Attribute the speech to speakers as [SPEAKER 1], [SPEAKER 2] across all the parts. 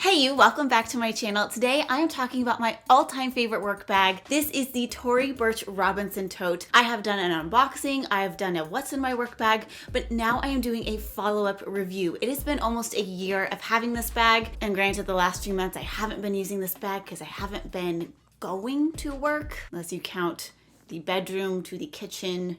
[SPEAKER 1] Hey you, welcome back to my channel. Today I am talking about my all-time favorite work bag. This is the Tory Burch Robinson Tote. I have done an unboxing, I have done a what's in my work bag, but now I am doing a follow-up review. It has been almost a year of having this bag, and granted the last few months I haven't been using this bag because I haven't been going to work, unless you count the bedroom to the kitchen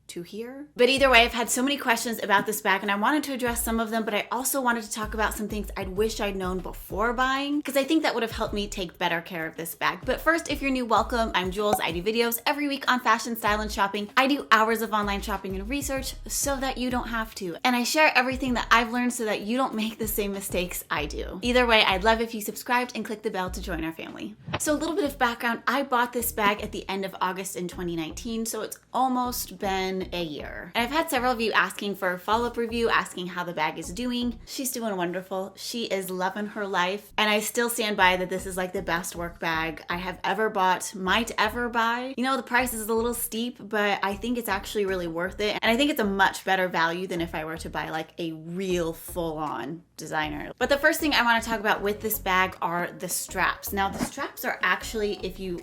[SPEAKER 1] to here. But either way, I've had so many questions about this bag and I wanted to address some of them, but I also wanted to talk about some things I'd wish I'd known before buying, because I think that would have helped me take better care of this bag. But first, if you're new, welcome. I'm Jules. I do videos every week on fashion, style, and shopping. I do hours of online shopping and research so that you don't have to. And I share everything that I've learned so that you don't make the same mistakes I do. Either way, I'd love if you subscribed and click the bell to join our family. So a little bit of background, I bought this bag at the end of August in 2019, so it's almost been a year. And I've had several of you asking for a follow-up review, asking how the bag is doing. She's doing wonderful. She is loving her life. And I still stand by that this is like the best work bag I have ever bought, might ever buy. You know, the price is a little steep, but I think it's actually really worth it. And I think it's a much better value than if I were to buy like a real full-on designer. But the first thing I want to talk about with this bag are the straps. Now the straps are actually, if you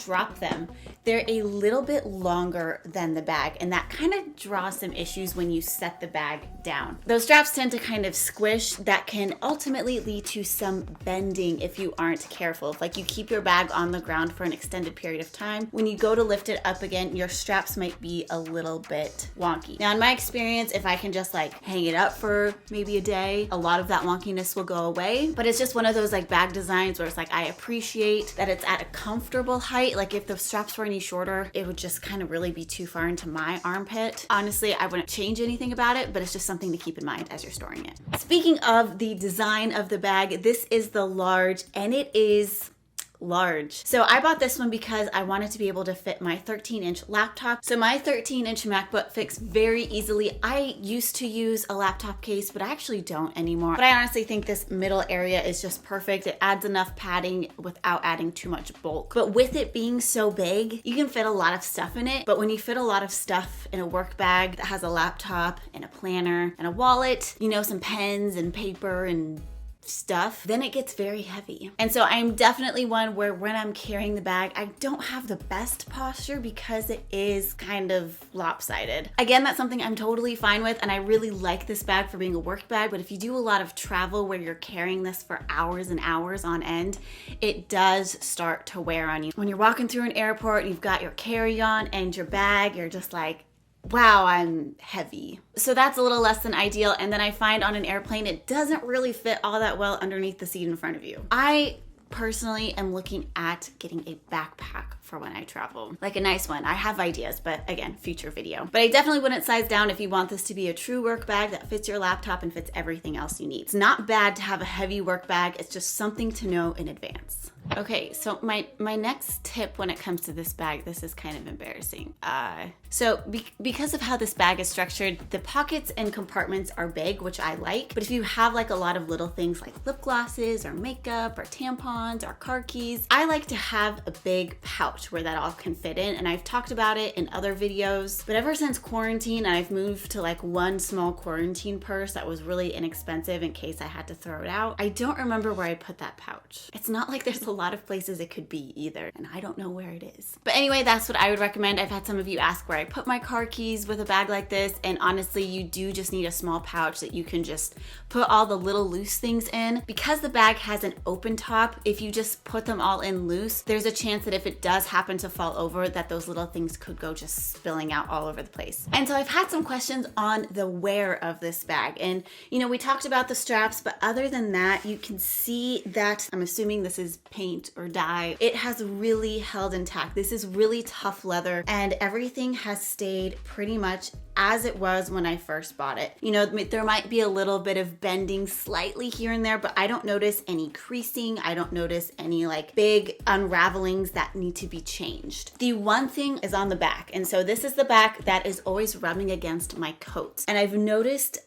[SPEAKER 1] drop them, they're a little bit longer than the bag, and that kind of draws some issues when you set the bag down. Those straps tend to kind of squish. That can ultimately lead to some bending if you aren't careful. If like you keep your bag on the ground for an extended period of time, when you go to lift it up again, your straps might be a little bit wonky. Now in my experience, if I can just like hang it up for maybe a day, a lot of that wonkiness will go away. But it's just one of those like bag designs where it's like I appreciate that it's at a comfortable height. Like if the straps were any shorter, it would just kind of really be too far into my armpit. Honestly, I wouldn't change anything about it, but it's just something to keep in mind as you're storing it. Speaking of the design of the bag, this is the large, and it is large. So I bought this one because I wanted to be able to fit my 13-inch laptop. So my 13-inch MacBook fits very easily. I used to use a laptop case, but I actually don't anymore. But I honestly think this middle area is just perfect. It adds enough padding without adding too much bulk. But with it being so big, you can fit a lot of stuff in it. But when you fit a lot of stuff in a work bag that has a laptop and a planner and a wallet, you know, some pens and paper and stuff, then it gets very heavy. And so I'm definitely one where when I'm carrying the bag, I don't have the best posture because it is kind of lopsided. Again, that's something I'm totally fine with, and I really like this bag for being a work bag, but if you do a lot of travel where you're carrying this for hours and hours on end, it does start to wear on you. When you're walking through an airport, you've got your carry-on and your bag, you're just like, wow, I'm heavy. So that's a little less than ideal. And then I find on an airplane, it doesn't really fit all that well underneath the seat in front of you. I personally am looking at getting a backpack for when I travel, like a nice one. I have ideas, but again, future video. But I definitely wouldn't size down if you want this to be a true work bag that fits your laptop and fits everything else you need. It's not bad to have a heavy work bag. It's just something to know in advance. Okay, so my next tip when it comes to this bag, this is kind of embarrassing. Because of how this bag is structured, the pockets and compartments are big, which I like. But if you have like a lot of little things like lip glosses or makeup or tampons or car keys, I like to have a big pouch where that all can fit in. And I've talked about it in other videos, but ever since quarantine, I've moved to like one small quarantine purse that was really inexpensive in case I had to throw it out. I don't remember where I put that pouch. It's not like there's a lot of places it could be either, and I don't know where it is. But anyway, that's what I would recommend. I've had some of you ask where I put my car keys with a bag like this, and honestly, you do just need a small pouch that you can just put all the little loose things in. Because the bag has an open top, if you just put them all in loose, there's a chance that if it does happen to fall over, that those little things could go just spilling out all over the place. And so I've had some questions on the wear of this bag, and you know, we talked about the straps, but other than that, you can see that, I'm assuming this is paint or dye, it has really held intact. This is really tough leather, and everything has stayed pretty much as it was when I first bought it. You know, there might be a little bit of bending slightly here and there, but I don't notice any creasing. I don't notice any like big unravelings that need to be changed. The one thing is on the back. And so this is the back that is always rubbing against my coat. And I've noticed,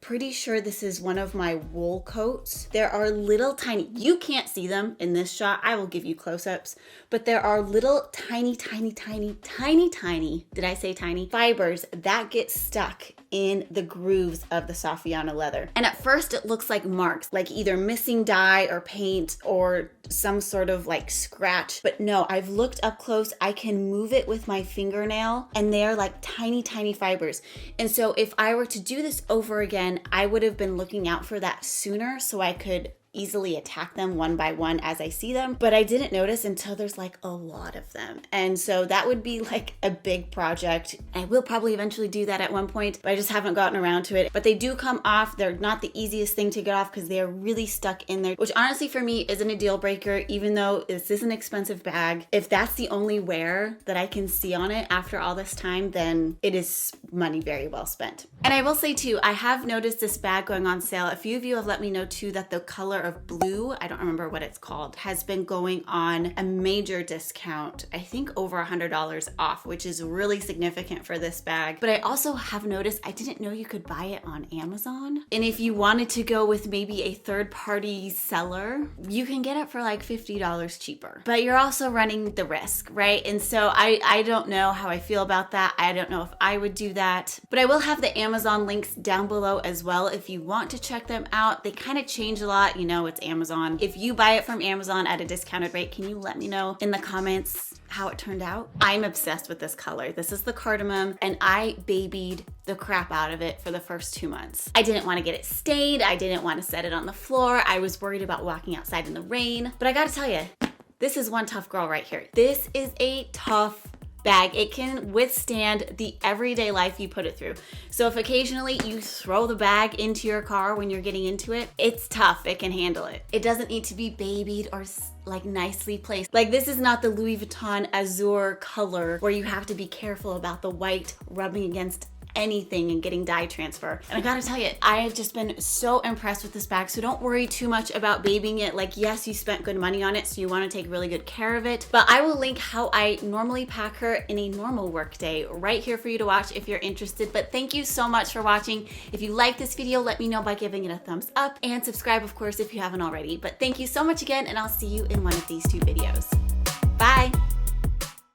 [SPEAKER 1] pretty sure this is one of my wool coats. There are little tiny, you can't see them in this shot, I will give you close-ups, but there are little tiny, did I say tiny? Fibers that get stuck in the grooves of the Saffiano leather. And at first it looks like marks, like either missing dye or paint or some sort of like scratch. But no, I've looked up close, I can move it with my fingernail and they're like tiny fibers. And so if I were to do this over again, I would have been looking out for that sooner so I could easily attack them one by one as I see them, but I didn't notice until there's like a lot of them. And so that would be like a big project. I will probably eventually do that at one point, but I just haven't gotten around to it. But they do come off. They're not the easiest thing to get off because they're really stuck in there, which honestly for me isn't a deal breaker, even though this is an expensive bag. If that's the only wear that I can see on it after all this time, then it is money very well spent. And I will say too, I have noticed this bag going on sale. A few of you have let me know too that the color of blue, I don't remember what it's called, has been going on a major discount. I think over $100 off, which is really significant for this bag. But I also have noticed, I didn't know you could buy it on Amazon. And if you wanted to go with maybe a third-party seller, you can get it for like $50 cheaper. But you're also running the risk, right? And so I don't know how I feel about that. I don't know if I would do that. But I will have the Amazon links down below as well if you want to check them out. They kind of change a lot, you know, it's Amazon. If you buy it from Amazon at a discounted rate, can you let me know in the comments how it turned out? I'm obsessed with this color. This is the cardamom, and I babied the crap out of it for the first 2 months. I didn't want to get it stained. I didn't want to set it on the floor. I was worried about walking outside in the rain. But I gotta tell you, this is one tough girl right here. This is a tough bag. It can withstand the everyday life you put it through. So if occasionally you throw the bag into your car when you're getting into it, it's tough. It can handle it. It doesn't need to be babied or like nicely placed. Like this is not the Louis Vuitton Azure color where you have to be careful about the white rubbing against anything and getting dye transfer. And I gotta tell you, I have just been so impressed with this bag. So don't worry too much about babying it. Like, yes, you spent good money on it, so you wanna take really good care of it. But I will link how I normally pack her in a normal work day right here for you to watch if you're interested. But thank you so much for watching. If you like this video, let me know by giving it a thumbs up and subscribe, of course, if you haven't already. But thank you so much again, and I'll see you in one of these two videos. Bye.